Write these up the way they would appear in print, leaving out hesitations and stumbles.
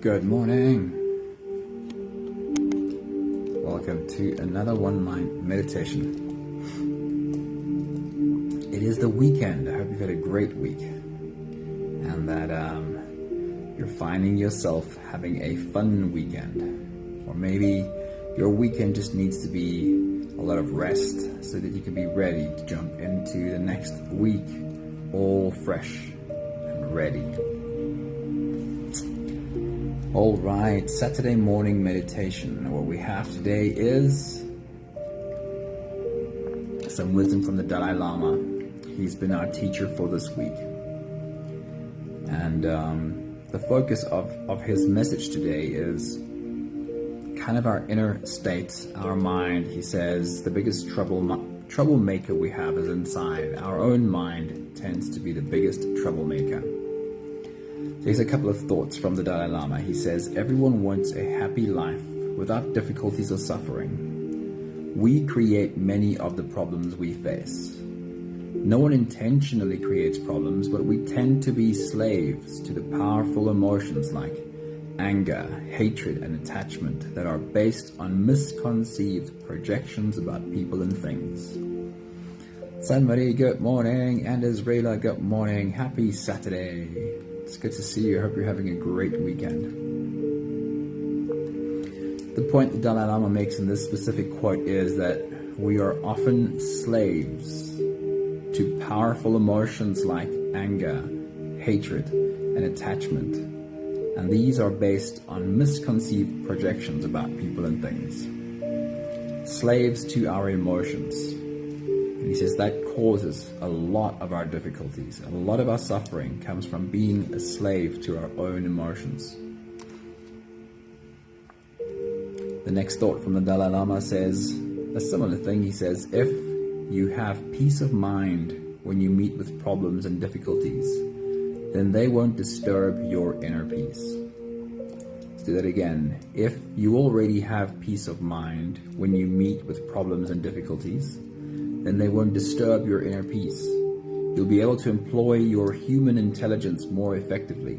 Good morning. Welcome to another One Mind meditation. It is the weekend. I hope you've had a great week and that you're finding yourself having a fun weekend. Or maybe your weekend just needs to be a lot of rest so that you can be ready to jump into the next week all fresh and ready. All right, Saturday morning meditation. What we have today is some wisdom from the Dalai Lama. He's been our teacher for this week. And the focus of his message today is kind of our inner state, our mind. He says the biggest troublemaker we have is inside. Our own mind tends to be the biggest troublemaker. Here's a couple of thoughts from the Dalai Lama. He says, everyone wants a happy life without difficulties or suffering. We create many of the problems we face. No one intentionally creates problems, but we tend to be slaves to the powerful emotions like anger, hatred, and attachment that are based on misconceived projections about people and things. San Marie, good morning, and Israela, good morning. Happy Saturday. It's good to see you. I hope you're having a great weekend. The point the Dalai Lama makes in this specific quote is that we are often slaves to powerful emotions like anger, hatred, and attachment. And these are based on misconceived projections about people and things. Slaves to our emotions. And he says that causes a lot of our difficulties. A lot of our suffering comes from being a slave to our own emotions. The next thought from the Dalai Lama says a similar thing. He says, if you have peace of mind when you meet with problems and difficulties, then they won't disturb your inner peace. Let's do that again. If you already have peace of mind when you meet with problems and difficulties, then they won't disturb your inner peace. You'll be able to employ your human intelligence more effectively.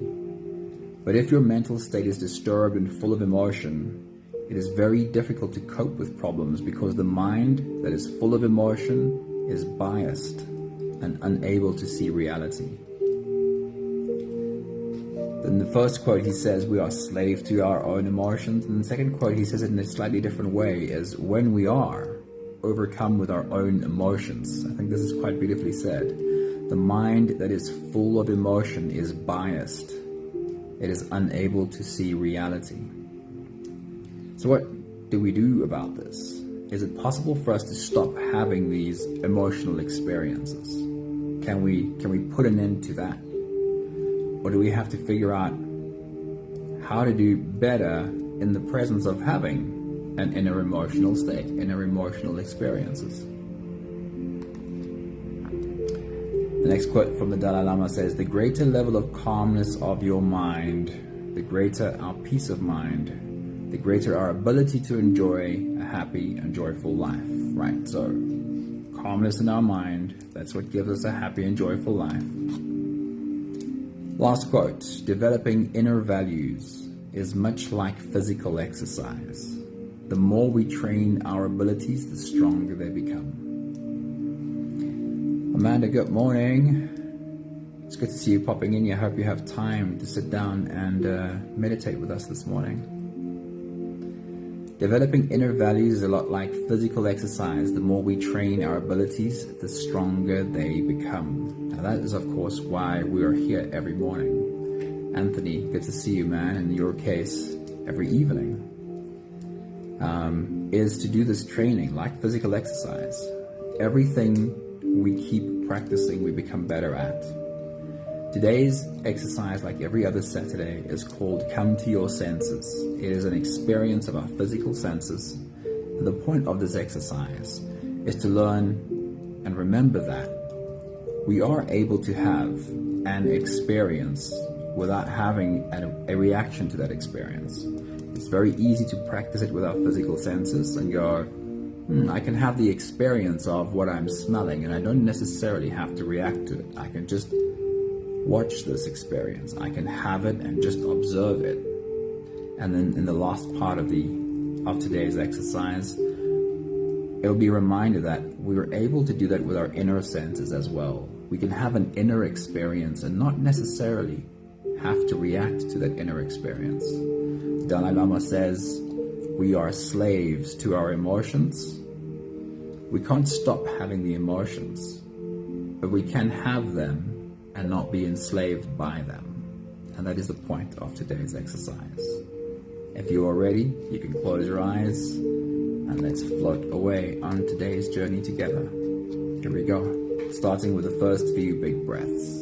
But if your mental state is disturbed and full of emotion, it is very difficult to cope with problems because the mind that is full of emotion is biased and unable to see reality. In the first quote, he says we are slaves to our own emotions. And the second quote, he says it in a slightly different way, is when we are overcome with our own emotions. I think this is quite beautifully said. The mind that is full of emotion is biased. It is unable to see reality. So what do we do about this? Is it possible for us to stop having these emotional experiences? Can we put an end to that? Or do we have to figure out how to do better in the presence of having an inner emotional state, inner emotional experiences? The next quote from the Dalai Lama says, the greater level of calmness of your mind, the greater our peace of mind, the greater our ability to enjoy a happy and joyful life. Right, so calmness in our mind, that's what gives us a happy and joyful life. Last quote, developing inner values is much like physical exercise. The more we train our abilities, the stronger they become. Amanda, good morning. It's good to see you popping in. I hope you have time to sit down and meditate with us this morning. Developing inner values is a lot like physical exercise. The more we train our abilities, the stronger they become. Now that is, of course, why we are here every morning. Anthony, good to see you, man. In your case, every evening. Is to do this training like physical exercise. Everything we keep practicing, we become better at. Today's exercise, like every other Saturday, is called Come to Your Senses. It is an experience of our physical senses. And the point of this exercise is to learn and remember that we are able to have an experience without having a reaction to that experience. It's very easy to practice it with our physical senses and go, I can have the experience of what I'm smelling and I don't necessarily have to react to it. I can just watch this experience. I can have it and just observe it. And then in the last part of today's exercise, it'll be a reminder that we're able to do that with our inner senses as well. We can have an inner experience and not necessarily have to react to that inner experience. Dalai Lama says we are slaves to our emotions. We can't stop having the emotions, but we can have them and not be enslaved by them. And that is the point of today's exercise. If you are ready, you can close your eyes and let's float away on today's journey together. Here we go. Starting with the first few big breaths.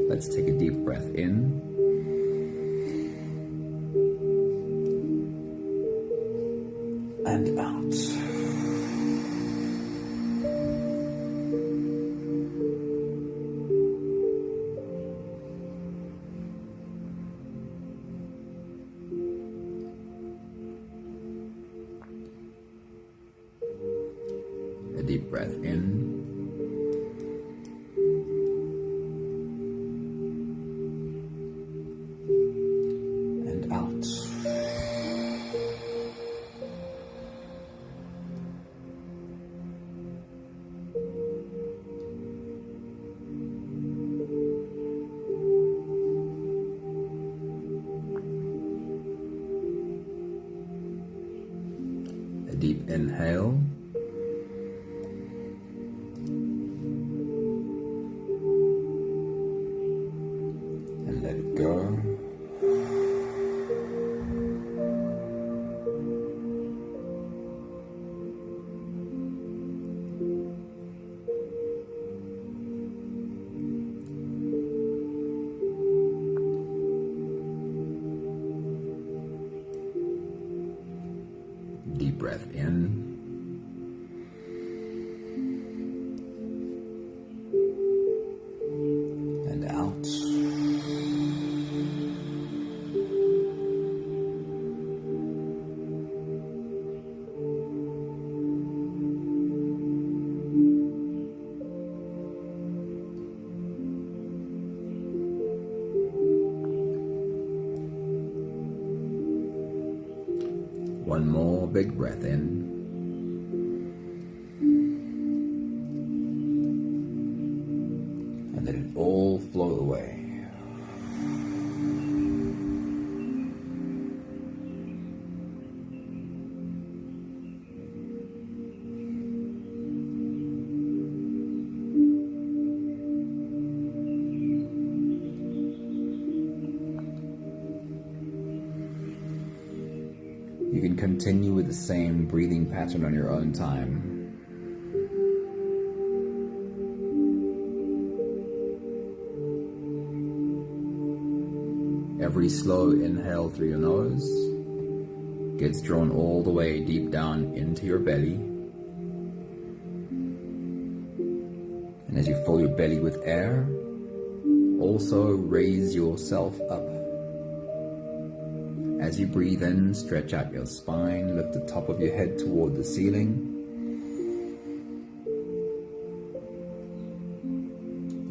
Let's take a deep breath in. And out. A deep breath in. And out. A deep inhale. And let it go. Deep breath in. And out. One more big breath in. And let it all flow away. You can continue with the same breathing pattern on your own time. Every slow inhale through your nose gets drawn all the way deep down into your belly. And as you fill your belly with air, also raise yourself up. As you breathe in, stretch out your spine, lift the top of your head toward the ceiling.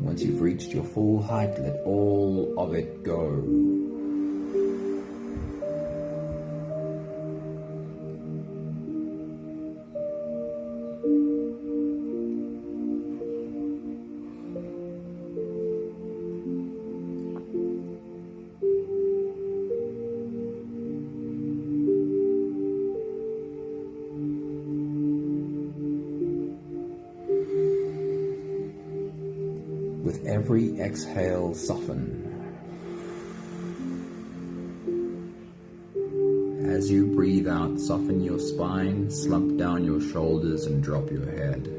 Once you've reached your full height, let all of it go. With every exhale, soften. As you breathe out, soften your spine, slump down your shoulders, and drop your head.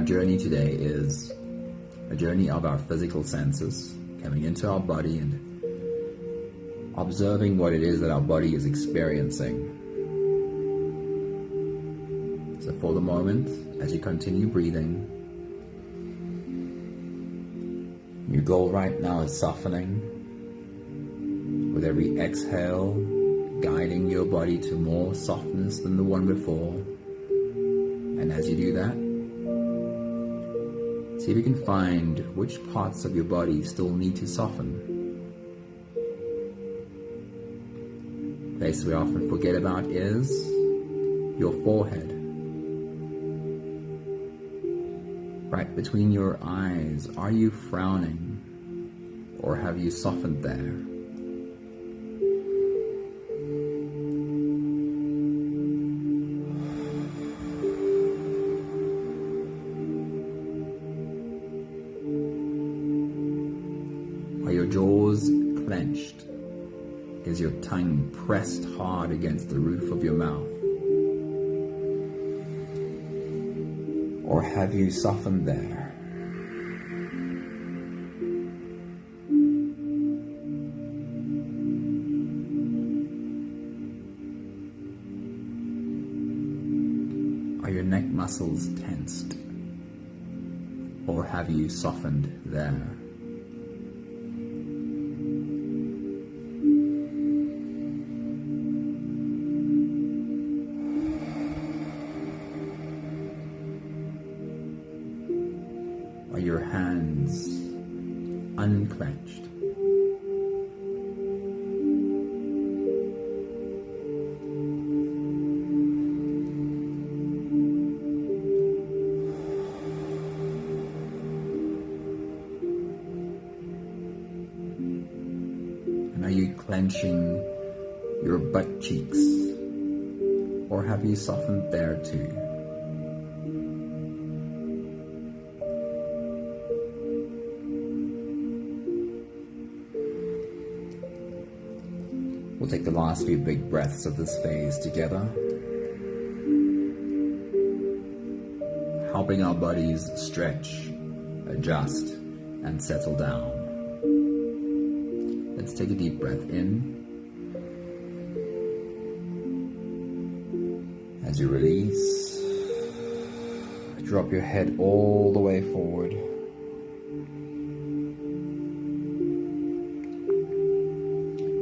journey today is a journey of our physical senses, coming into our body and observing what it is that our body is experiencing. So for the moment, as you continue breathing, your goal right now is softening, with every exhale guiding your body to more softness than the one before. And as you do that, see if you can find which parts of your body still need to soften. The place we often forget about is your forehead. Right between your eyes, are you frowning, or have you softened there? Are your jaws clenched? Is your tongue pressed hard against the roof of your mouth? Or have you softened there? Are your neck muscles tensed? Or have you softened there? Are your hands unclenched? And are you clenching your butt cheeks? Or have you softened there too? We'll take the last few big breaths of this phase together, helping our bodies stretch, adjust, and settle down. Let's take a deep breath in. As you release, drop your head all the way forward.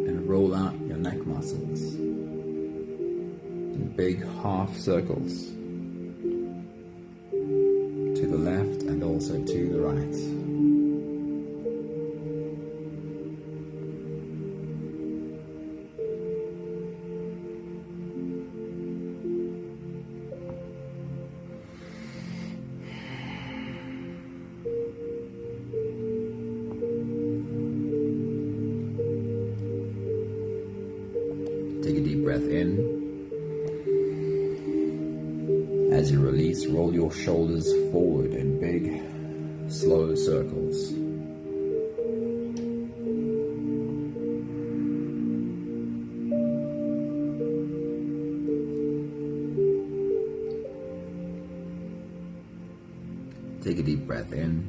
And roll out your neck muscles in big half circles to the left and also to the right. Take a deep breath in. As you release, roll your shoulders forward in big, slow circles. Take a deep breath in.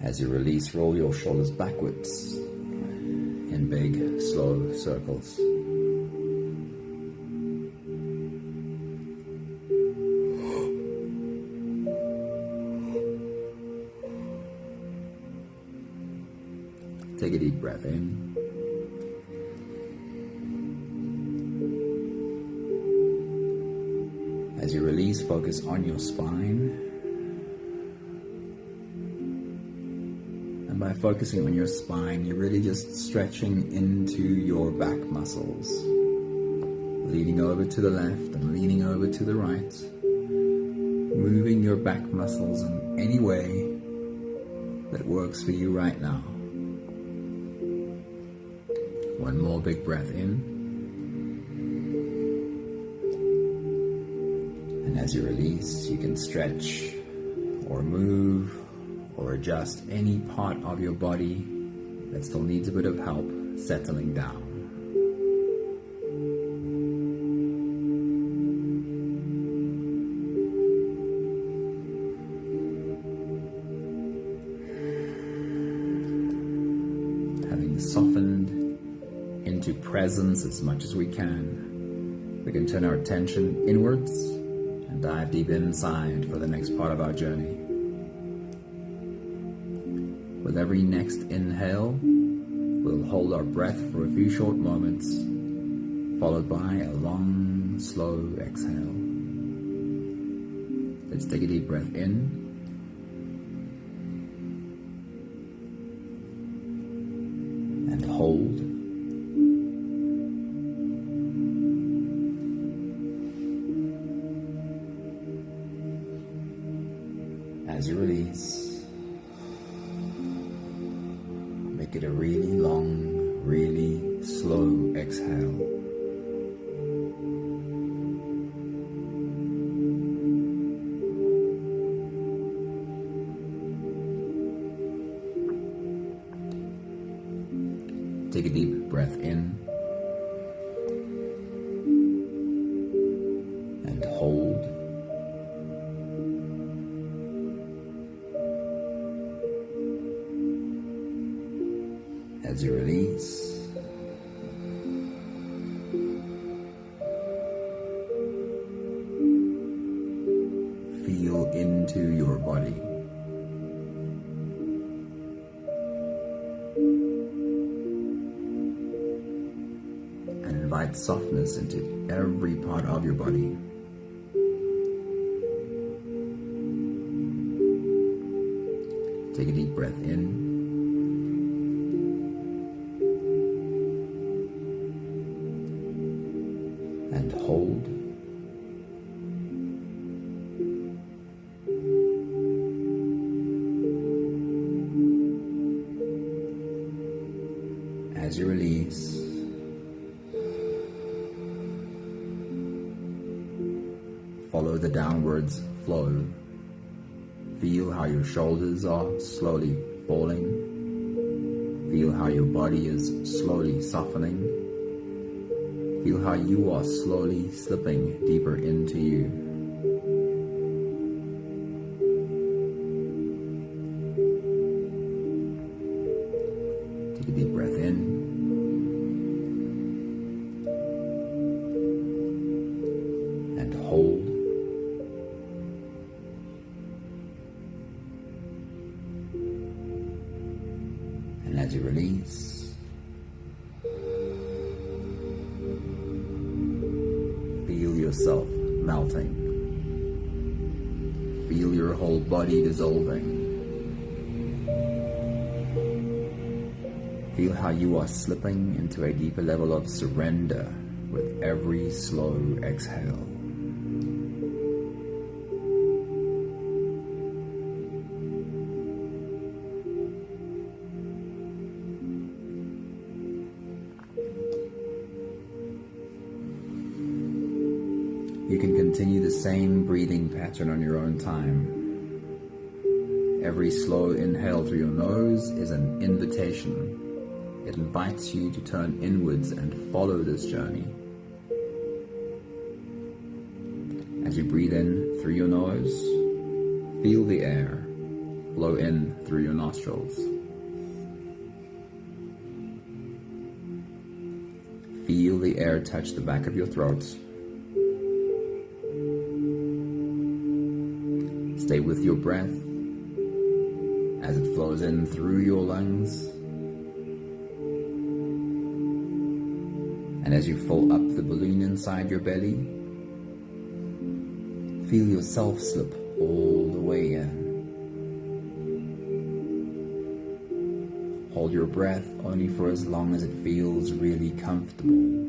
As you release, roll your shoulders backwards in big, slow circles. Take a deep breath in. As you release, focus on your spine. And by focusing on your spine, you're really just stretching into your back muscles, leaning over to the left and leaning over to the right, moving your back muscles in any way that works for you right now. One more big breath in. And as you release, you can stretch or move or adjust any part of your body that still needs a bit of help settling down. into presence as much as we can, we can turn our attention inwards and dive deep inside for the next part of our journey. With every next inhale, we'll hold our breath for a few short moments, followed by a long, slow exhale. Let's take a deep breath in. And hold. As you release, make it a really long, really slow exhale. Take a deep breath in and hold. As you release, feel into your body. And invite softness into every part of your body. Take a deep breath in. And hold. As you release, follow the downwards flow. Feel how your shoulders are slowly falling. Feel how your body is slowly softening. Feel how you are slowly slipping deeper into you. Take a deep breath in. And hold. And as you release, feel yourself melting. Feel your whole body dissolving. Feel how you are slipping into a deeper level of surrender with every slow exhale. You can continue the same breathing pattern on your own time. Every slow inhale through your nose is an invitation. It invites you to turn inwards and follow this journey. As you breathe in through your nose, feel the air flow in through your nostrils. Feel the air touch the back of your throat. Stay with your breath as it flows in through your lungs. And as you fill up the balloon inside your belly, feel yourself slip all the way in. Hold your breath only for as long as it feels really comfortable,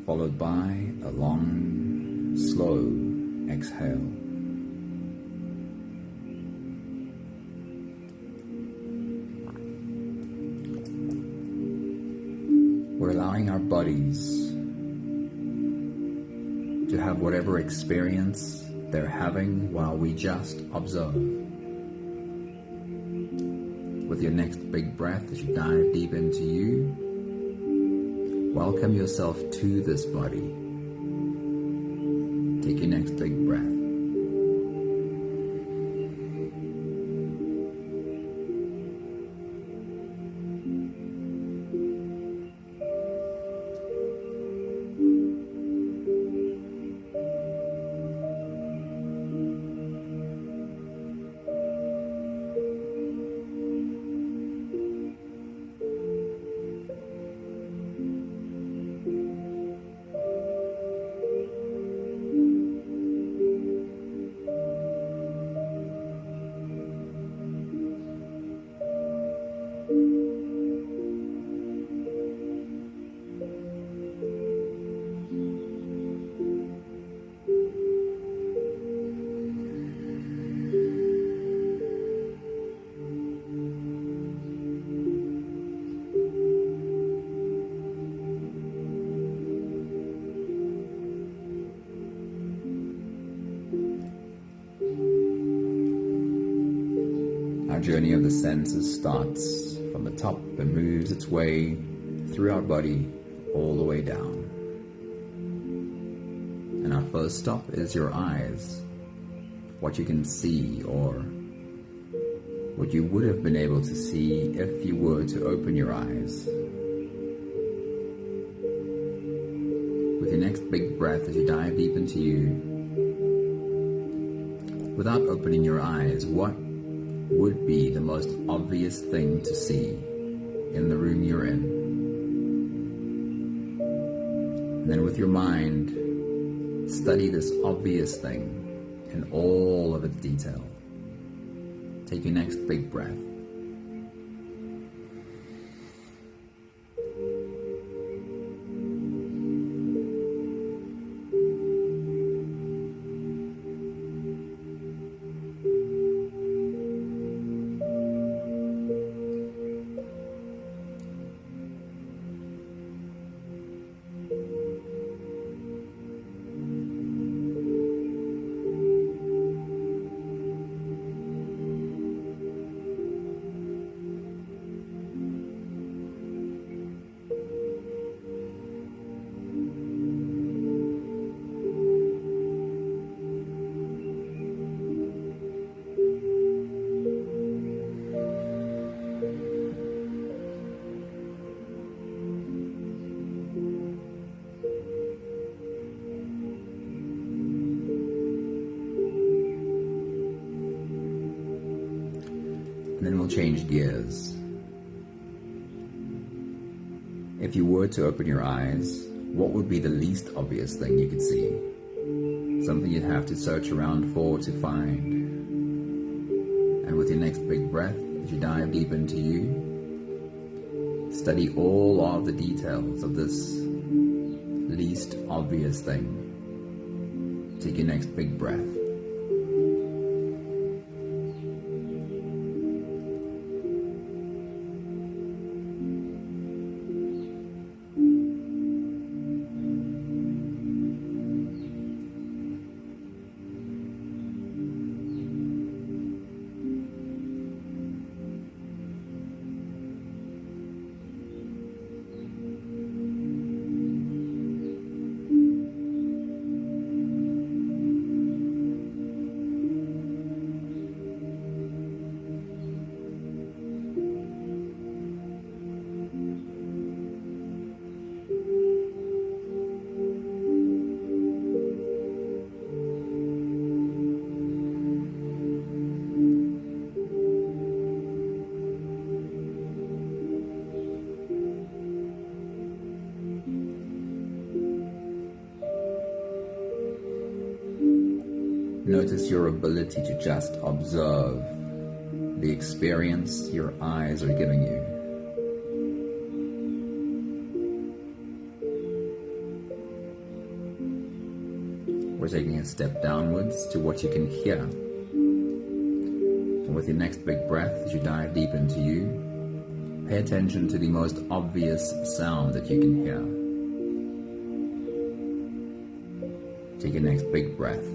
followed by a long, slow exhale. We're allowing our bodies to have whatever experience they're having while we just observe. With your next big breath as you dive deep into you, welcome yourself to this body. Take your next big breath. our journey of the senses starts from the top and moves its way through our body all the way down. And our first stop is your eyes, what you can see or what you would have been able to see if you were to open your eyes. With your next big breath as you dive deep into you, without opening your eyes, what would be the most obvious thing to see in the room you're in? And then with your mind, study this obvious thing in all of its detail. Take your next big breath. And then we'll change gears. If you were to open your eyes, what would be the least obvious thing you could see? Something you'd have to search around for to find. And with your next big breath, as you dive deep into you, study all of the details of this least obvious thing. Take your next big breath. Notice your ability to just observe the experience your eyes are giving you. We're taking a step downwards to what you can hear. And with your next big breath, as you dive deep into you, pay attention to the most obvious sound that you can hear. Take your next big breath.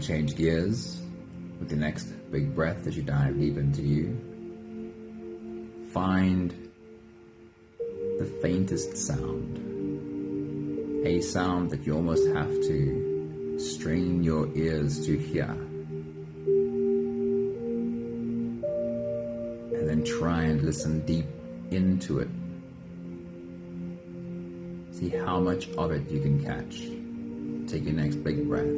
Change gears with the next big breath as you dive deep into you. Find the faintest sound, a sound that you almost have to strain your ears to hear. then try and listen deep into it. See how much of it you can catch. Take your next big breath.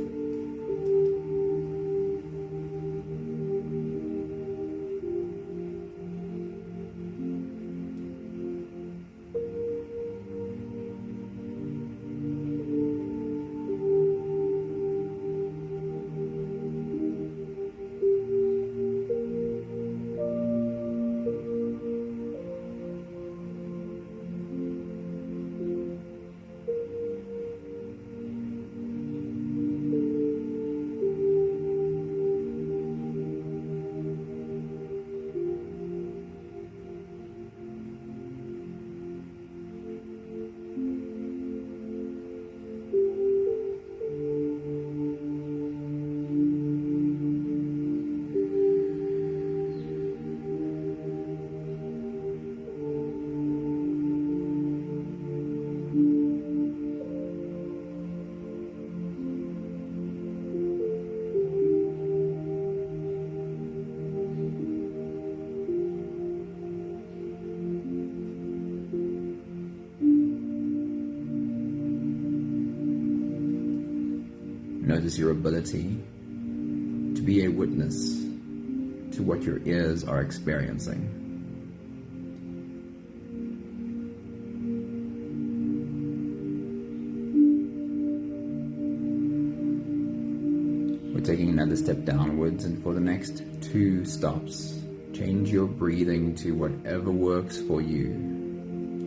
Notice your ability to be a witness to what your ears are experiencing. We're taking another step downwards, and for the next 2 stops, change your breathing to whatever works for you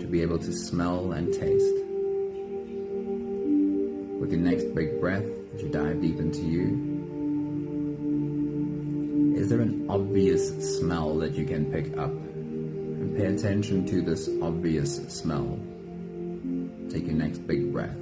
to be able to smell and taste. With your next big breath, as you dive deep into you, is there an obvious smell that you can pick up? And pay attention to this obvious smell. Take your next big breath.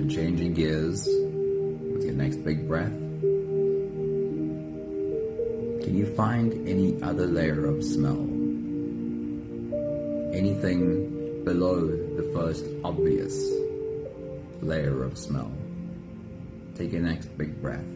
Changing gears with your next big breath. Can you find any other layer of smell? Anything below the first obvious layer of smell? Take your next big breath.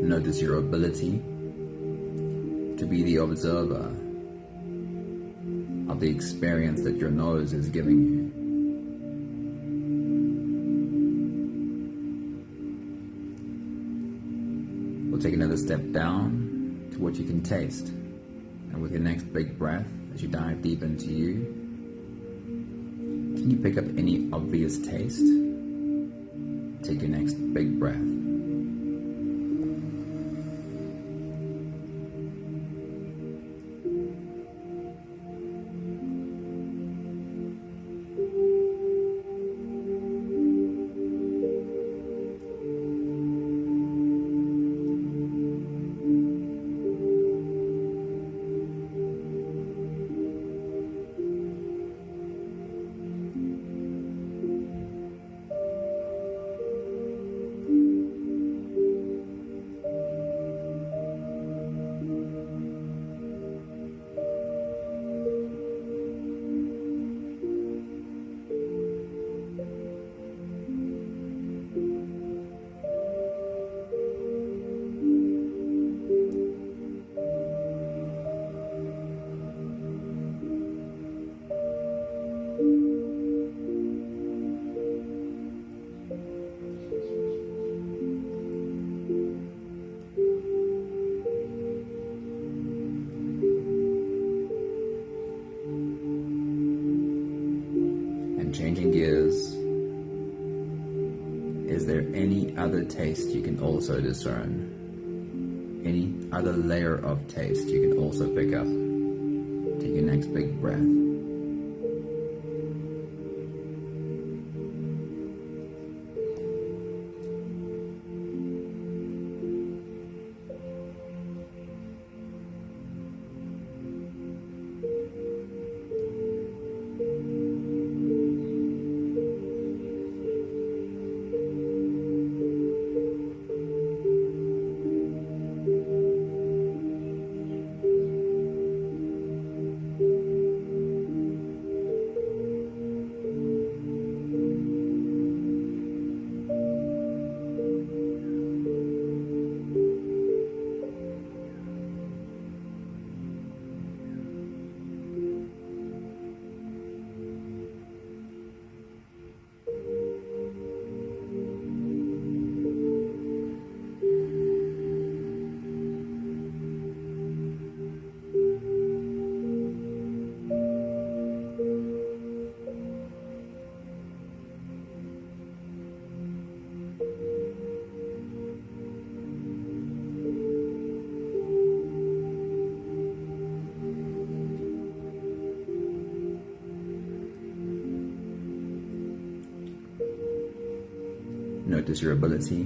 Notice your ability to be the observer of the experience that your nose is giving you. We'll take another step down to what you can taste. And with your next big breath, as you dive deep into you, can you pick up any obvious taste? Take your next big breath. Changing gears, is there any other taste you can also discern? Any other layer of taste you can also pick up? Take your next big breath. Notice your ability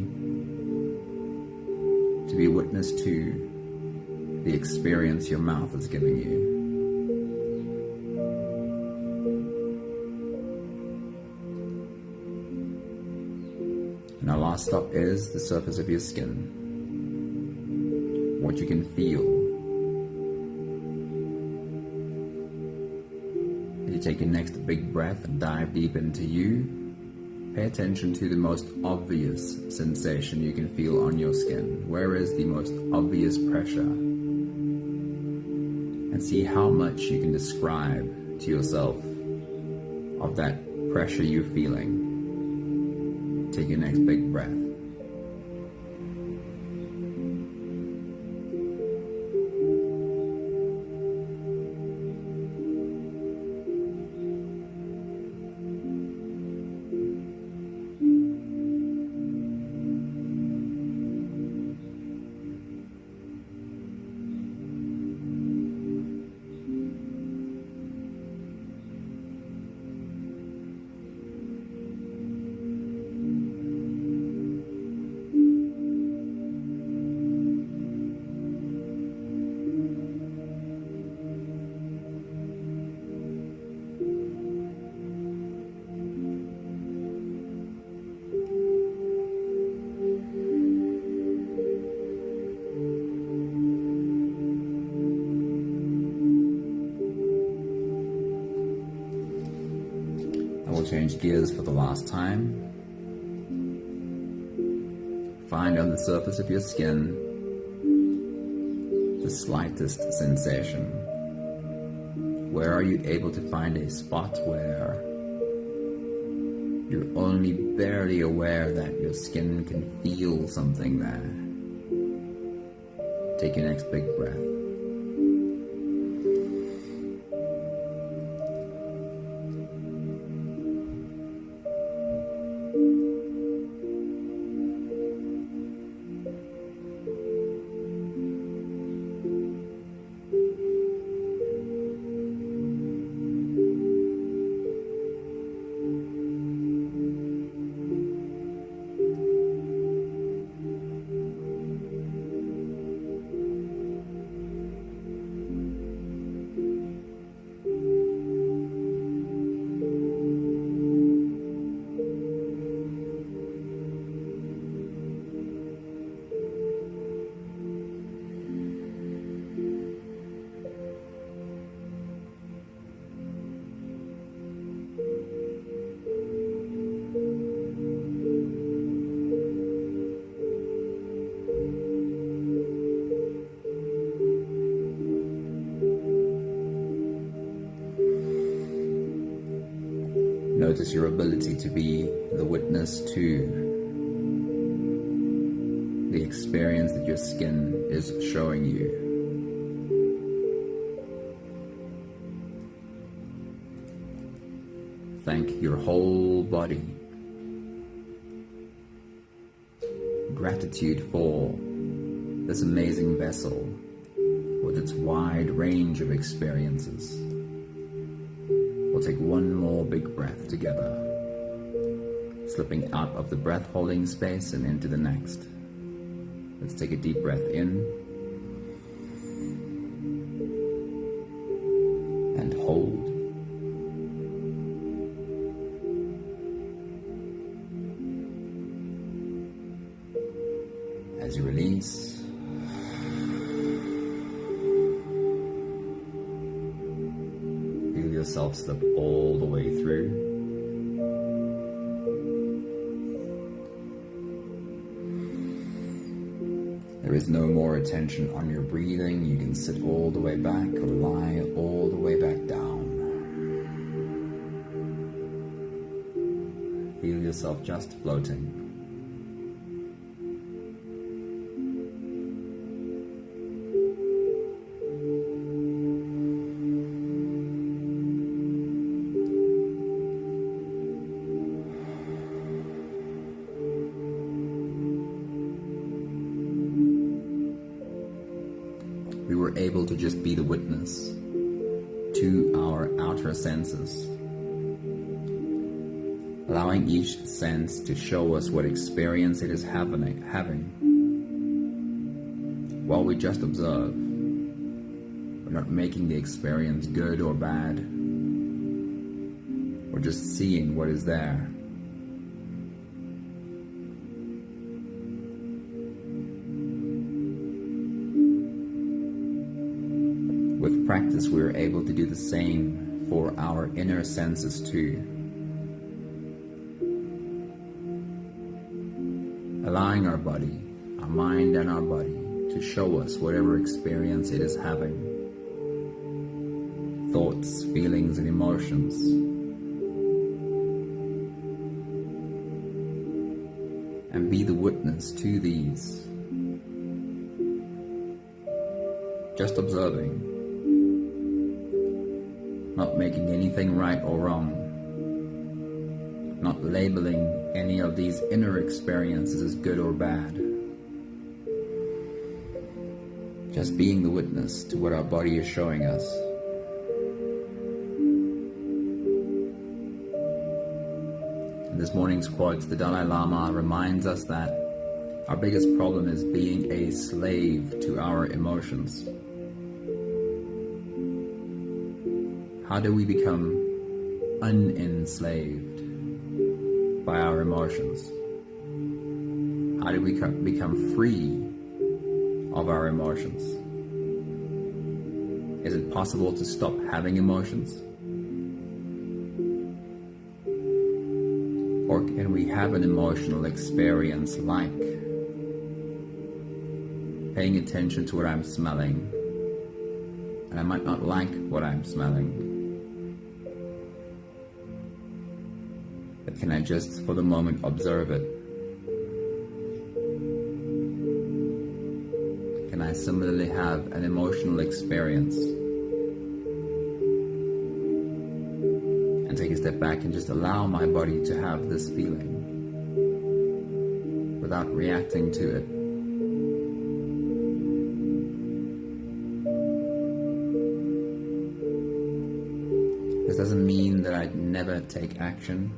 to be witness to the experience your mouth is giving you. And our last stop is the surface of your skin. What you can feel. As you take your next big breath and dive deep into you, pay attention to the most obvious sensation you can feel on your skin. Where is the most obvious pressure? And see how much you can describe to yourself of that pressure you're feeling. Take your next big breath. Change gears for the last time. Find on the surface of your skin the slightest sensation? Where are you able to find a spot where you're only barely aware that your skin can feel something there? Take your next big breath. Notice your ability to be the witness to the experience that your skin is showing you. Thank your whole body. Gratitude for this amazing vessel with its wide range of experiences. We'll take one more big breath together, slipping out of the breath holding space and into the next. Let's take a deep breath in and hold. As you release, feel yourself slip all the way through. There is no more attention on your breathing. You can sit all the way back or lie all the way back down. Feel yourself just floating. We were able to just be the witness to our outer senses, allowing each sense to show us what experience it is having, while we just observe. We're not making the experience good or bad. We're just seeing what is there. With practice, we are able to do the same for our inner senses too. Allowing our body, our mind and our body to show us whatever experience it is having. Thoughts, feelings, and emotions. And be the witness to these. Just observing. Not making anything right or wrong, not labeling any of these inner experiences as good or bad, just being the witness to what our body is showing us. In this morning's quote, the Dalai Lama reminds us that our biggest problem is being a slave to our emotions. How do we become unenslaved by our emotions? How do we become free of our emotions? Is it possible to stop having emotions? Or can we have an emotional experience like paying attention to what I'm smelling. And I might not like what I'm smelling. But can I just, for the moment, observe it? Can I similarly have an emotional experience? And take a step back and just allow my body to have this feeling without reacting to it. This doesn't mean that I'd never take action.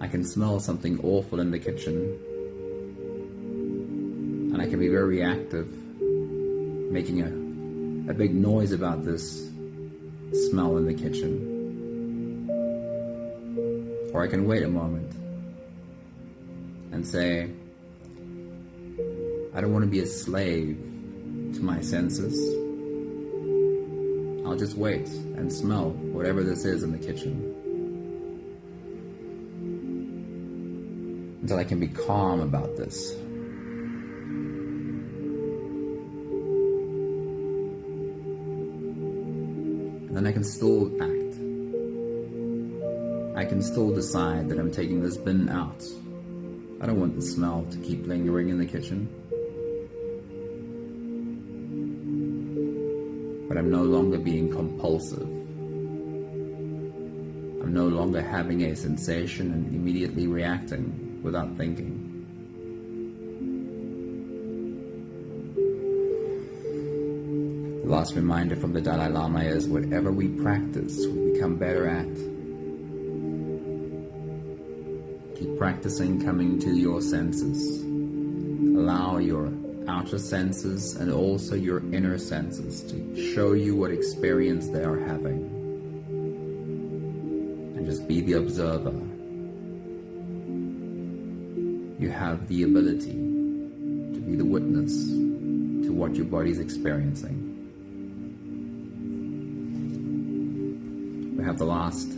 I can smell something awful in the kitchen, and I can be very reactive, making a big noise about this smell in the kitchen. Or I can wait a moment and say, I don't want to be a slave to my senses. I'll just wait and smell whatever this is in the kitchen until I can be calm about this. And then I can still act. I can still decide that I'm taking this bin out. I don't want the smell to keep lingering in the kitchen. But I'm no longer being compulsive. I'm no longer having a sensation and immediately reacting without thinking. The last reminder from the Dalai Lama is whatever we practice, we become better at. Keep practicing coming to your senses. Allow your outer senses and also your inner senses to show you what experience they are having. And just be the observer. You have the ability to be the witness to what your body is experiencing. We have the last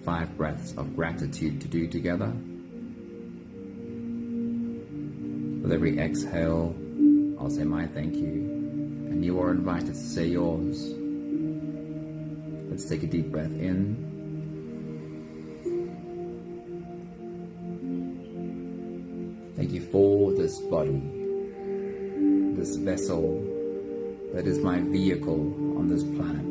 5 breaths of gratitude to do together. With every exhale, I'll say my thank you, and you are invited to say yours. Let's take a deep breath in. Thank you for this body, this vessel that is my vehicle on this planet.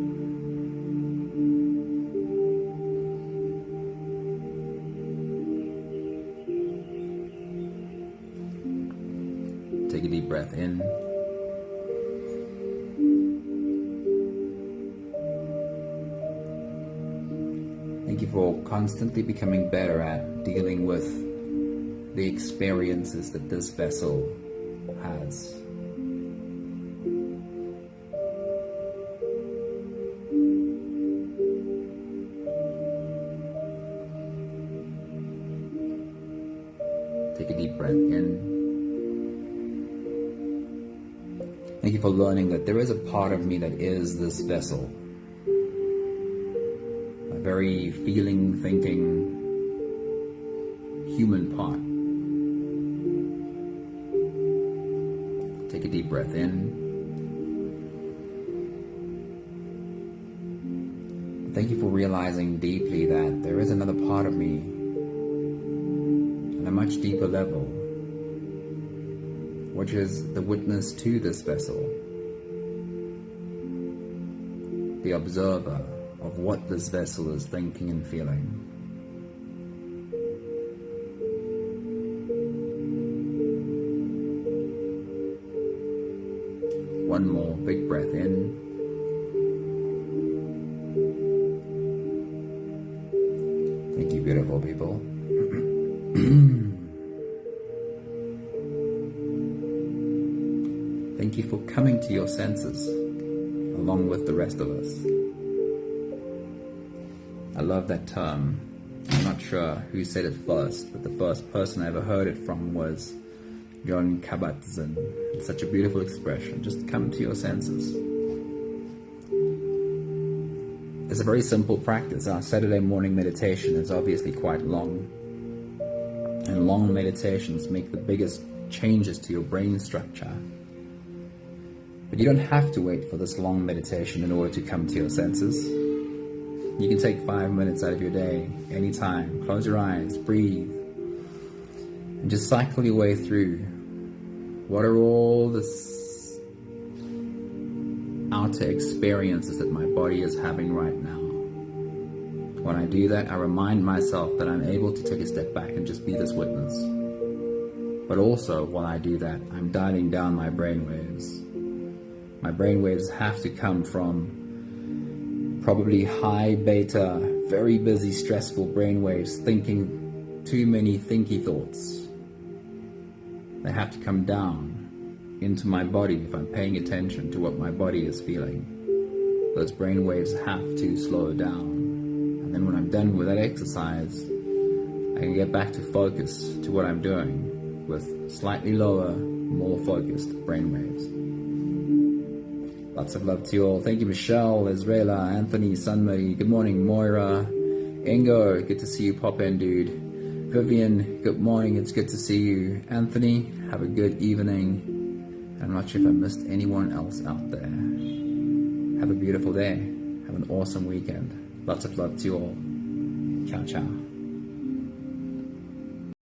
Take a deep breath in. Thank you for constantly becoming better at dealing with the experiences that this vessel has. Take a deep breath in. Thank you for learning that there is a part of me that is this vessel. A very feeling, thinking, human part. Take a deep breath in. Thank you for realizing deeply that there is another part of me on a much deeper level, which is the witness to this vessel, the observer of what this vessel is thinking and feeling. One more big breath in. Thank you, beautiful people. Thank you for coming to your senses, along with the rest of us. I love that term. I'm not sure who said it first, but the first person I ever heard it from was John Kabat-Zinn. It's such a beautiful expression. Just come to your senses. It's a very simple practice. Our Saturday morning meditation is obviously quite long. And long meditations make the biggest changes to your brain structure. But you don't have to wait for this long meditation in order to come to your senses. You can take 5 minutes out of your day, anytime. Close your eyes, breathe, and just cycle your way through. What are all the outer experiences that my body is having right now? When I do that, I remind myself that I'm able to take a step back and just be this witness. But also, while I do that, I'm dialing down my brainwaves. My brainwaves have to come from probably high beta, very busy, stressful brainwaves, thinking too many thinky thoughts. They have to come down into my body if I'm paying attention to what my body is feeling. Those brainwaves have to slow down. And then when I'm done with that exercise, I can get back to focus to what I'm doing with slightly lower, more focused brainwaves. Lots of love to you all. Thank you, Michelle, Israela, Anthony, Sunmarie. Good morning, Moira. Ingo, good to see you pop in, dude. Vivian, good morning. It's good to see you. Anthony, have a good evening. I'm not sure if I missed anyone else out there. Have a beautiful day. Have an awesome weekend. Lots of love to you all. Ciao, ciao.